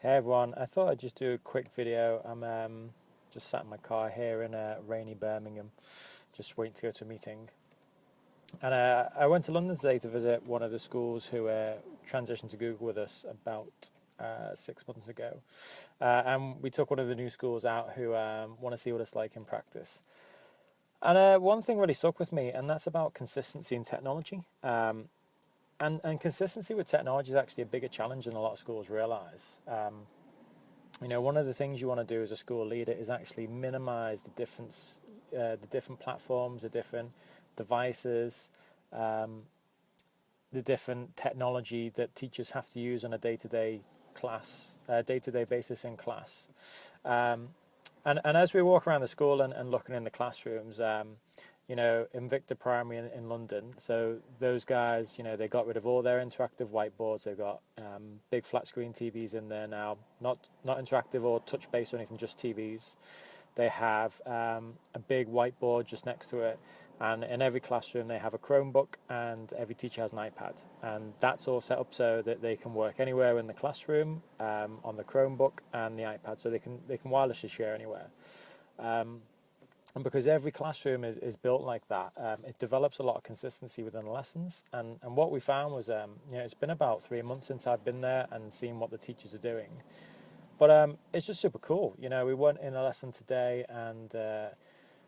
Hey everyone, I thought I'd just do a quick video. I'm just sat in my car here in rainy Birmingham, just waiting to go to a meeting. And I went to London today to visit one of the schools who transitioned to Google with us about 6 months ago. And we took one of the new schools out who want to see what it's like in practice. And one thing really stuck with me, and that's about consistency in technology. And consistency with technology is actually a bigger challenge than a lot of schools realize. One of the things you want to do as a school leader is actually minimize the different platforms, the different devices, um, the different technology that teachers have to use on a day-to-day basis in class. Um, and as we walk around the school and looking in the classrooms, Invicta Primary in London, so those guys, they got rid of all their interactive whiteboards. They've got big flat screen TVs in there now, not interactive or touch based or anything, just TVs. They have a big whiteboard just next to it, and in every classroom they have a Chromebook, and every teacher has an iPad, and that's all set up so that they can work anywhere in the classroom on the Chromebook and the iPad, so they can wirelessly share anywhere. Um, and because every classroom is built like that, it develops a lot of consistency within the lessons. And what we found was, it's been about 3 months since I've been there and seen what the teachers are doing. But it's just super cool. We went in a lesson today, and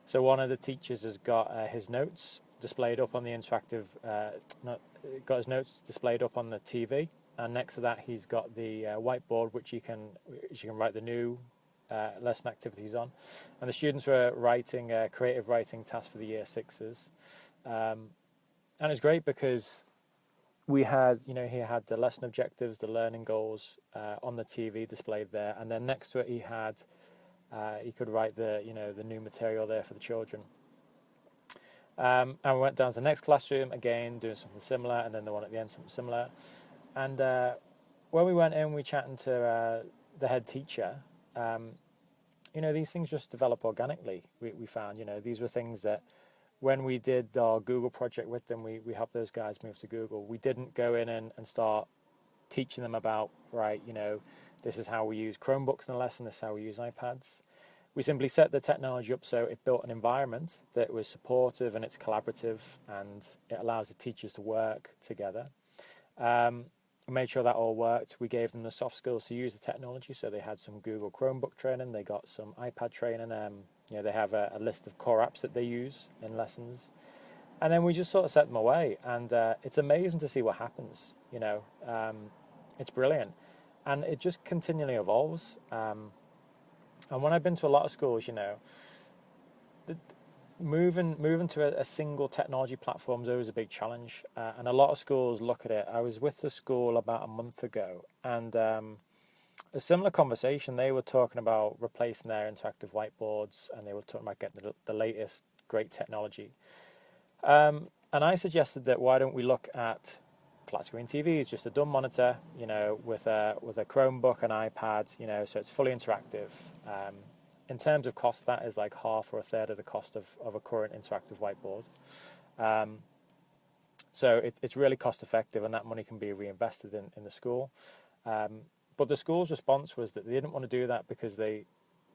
so one of the teachers has got his notes displayed up on the interactive, got his notes displayed up on the TV, and next to that he's got the whiteboard, which you can write the new lesson activities on, and the students were writing creative writing tasks for the year sixes, and it's great because we had, he had the lesson objectives, the learning goals on the TV displayed there, and then next to it he could write the new material there for the children. And we went down to the next classroom again, doing something similar, and then the one at the end something similar. And when we went in, we chatted to the head teacher. These things just develop organically. We found, these were things that when we did our Google project with them, we helped those guys move to Google. We didn't go in and start teaching them about, right, this is how we use Chromebooks in a lesson, this is how we use iPads. We simply set the technology up so it built an environment that was supportive and it's collaborative and it allows the teachers to work together. We made sure that all worked. We gave them the soft skills to use the technology, so they had some Google Chromebook training, they got some iPad training. They have a list of core apps that they use in lessons, and then we just sort of set them away. And it's amazing to see what happens. It's brilliant, and it just continually evolves. And when I've been to a lot of schools, the, moving to a single technology platform is always a big challenge, and a lot of schools look at it. I was with the school about a month ago, and a similar conversation. They were talking about replacing their interactive whiteboards, and they were talking about getting the latest great technology. And I suggested that why don't we look at flat screen TVs, just a dumb monitor, with a Chromebook and iPad, so it's fully interactive. In terms of cost, that is like half or a third of the cost of a current interactive whiteboard. So it's really cost effective, and that money can be reinvested in the school. But the school's response was that they didn't want to do that because they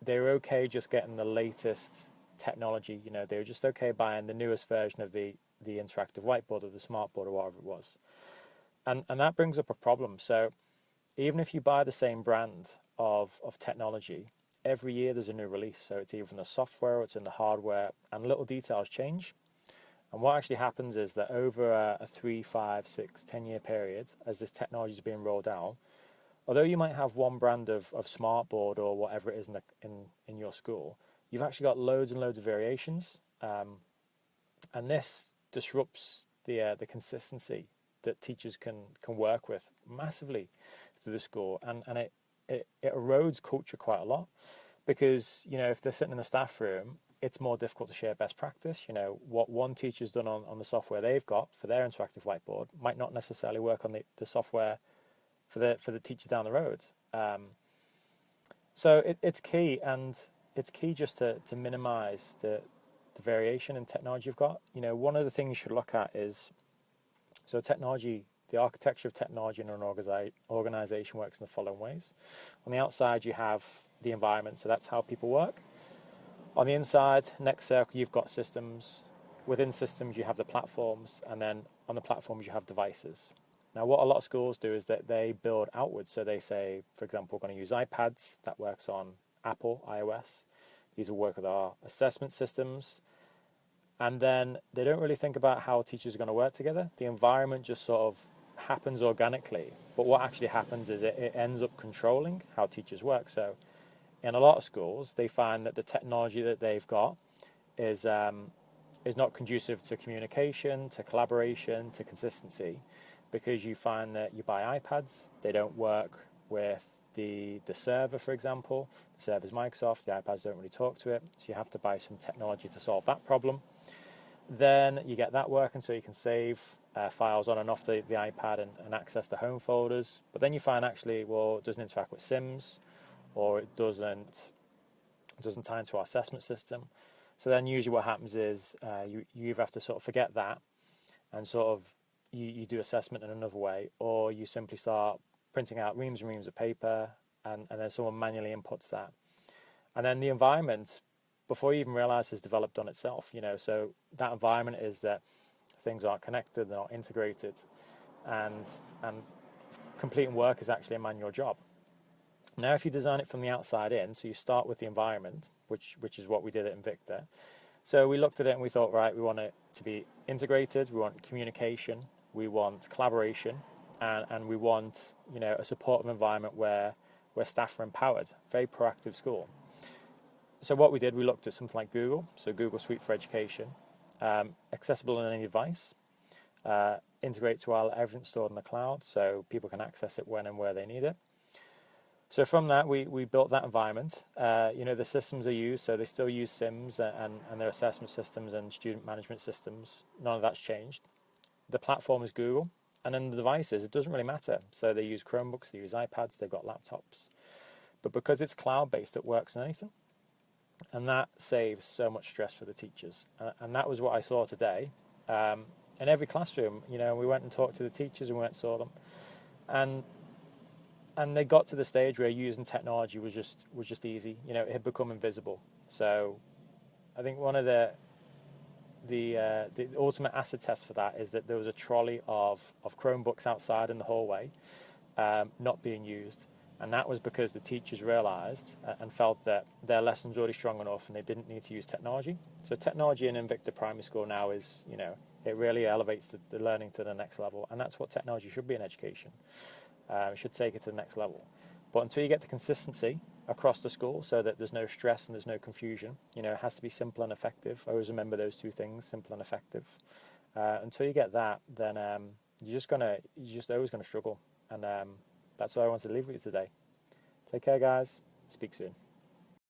were okay just getting the latest technology. They were just okay buying the newest version of the interactive whiteboard or the smartboard or whatever it was. And that brings up a problem. So even if you buy the same brand of technology, every year there's a new release. So it's either in the software or it's in the hardware, and little details change. And what actually happens is that over a 3, 5, 6, 10-year period, as this technology is being rolled out, although you might have one brand of smartboard or whatever it is in your school, you've actually got loads and loads of variations, and this disrupts the consistency that teachers can work with massively through the school, and it erodes culture quite a lot, because if they're sitting in the staff room, it's more difficult to share best practice. What one teacher's done on the software they've got for their interactive whiteboard might not necessarily work on the software for the teacher down the road. So it's key, and it's key just to minimize the variation in technology you've got. One of the things you should look at is, so technology the architecture of technology in an organization works in the following ways. On the outside, you have the environment, so that's how people work. On the inside, next circle, you've got systems. Within systems, you have the platforms, and then on the platforms, you have devices. Now, what a lot of schools do is that they build outwards. So they say, for example, we're going to use iPads. That works on Apple, iOS. These will work with our assessment systems. And then they don't really think about how teachers are going to work together. The environment just sort of happens organically. But what actually happens is it ends up controlling how teachers work. So in a lot of schools, they find that the technology that they've got is not conducive to communication, to collaboration, to consistency, because you find that you buy iPads, they don't work with the server, for example. The server's Microsoft, the iPads don't really talk to it, so you have to buy some technology to solve that problem. Then you get that working so you can save files on and off the iPad and access the home folders. But then you find actually, well, it doesn't interact with Sims, or it doesn't tie into our assessment system. So then usually what happens is you either have to sort of forget that and sort of you do assessment in another way, or you simply start printing out reams and reams of paper and then someone manually inputs that. And then the environment, before you even realize, has developed on itself. So that environment is that things aren't connected, they're not integrated, and completing work is actually a manual job. Now, if you design it from the outside in, so you start with the environment, which is what we did at Invicta. So we looked at it and we thought, right, we want it to be integrated, we want communication, we want collaboration, and we want a supportive environment where staff are empowered, very proactive school. So what we did, we looked at something like Google, so Google Suite for Education, accessible on any device, integrate to everything stored in the cloud, so people can access it when and where they need it. So from that, we built that environment. The systems are used, so they still use Sims and their assessment systems and student management systems. None of that's changed. The platform is Google, and then the devices, it doesn't really matter. So they use Chromebooks, they use iPads, they've got laptops. But because it's cloud-based, it works on anything. And that saves so much stress for the teachers. And that was what I saw today. In every classroom, we went and talked to the teachers and we went and saw them. And they got to the stage where using technology was just easy. It had become invisible. So I think one of the ultimate acid test for that is that there was a trolley of Chromebooks outside in the hallway not being used. And that was because the teachers realized and felt that their lessons were already strong enough and they didn't need to use technology. So technology in Invicta Primary School now is, it really elevates the learning to the next level. And that's what technology should be in education. It should take it to the next level. But until you get the consistency across the school so that there's no stress and there's no confusion, it has to be simple and effective. I always remember those two things, simple and effective. Until you get that, then you're just always going to struggle. And that's what I wanted to leave with you today. Take care, guys. Speak soon.